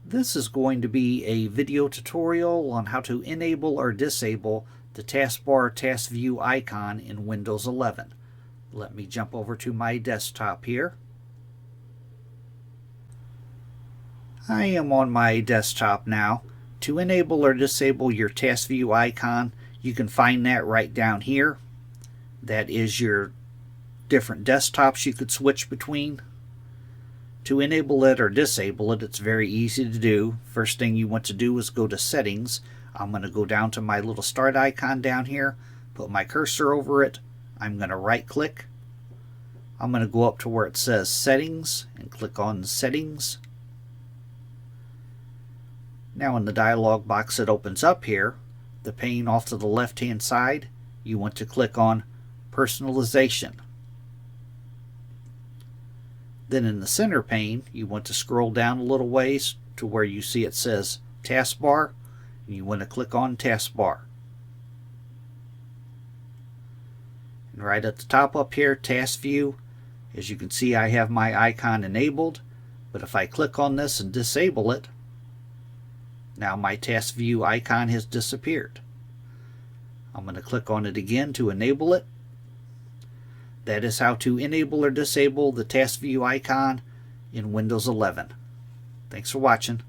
This is going to be a video tutorial on how to enable or disable the taskbar task view icon in Windows 11. Let me jump over to my desktop here. I am on my desktop now. To enable or disable your task view icon, you can find that right down here. That is your different desktops you could switch between. To enable it or disable it, it's very easy to do. First thing you want to do is go to Settings. I'm going to go down to my little start icon down here, put my cursor over it. I'm going to right click. I'm going to go up to where it says Settings and click on Settings. Now in the dialog box that opens up here, the pane off to the left hand side, you want to click on Personalization. Then in the center pane, you want to scroll down a little ways to where you see it says Taskbar, and you want to click on Taskbar. And right at the top up here, Task View, as you can see I have my icon enabled, but if I click on this and disable it, now my Task View icon has disappeared. I'm going to click on it again to enable it. That is how to enable or disable the Task View icon in Windows 11. Thanks for watching.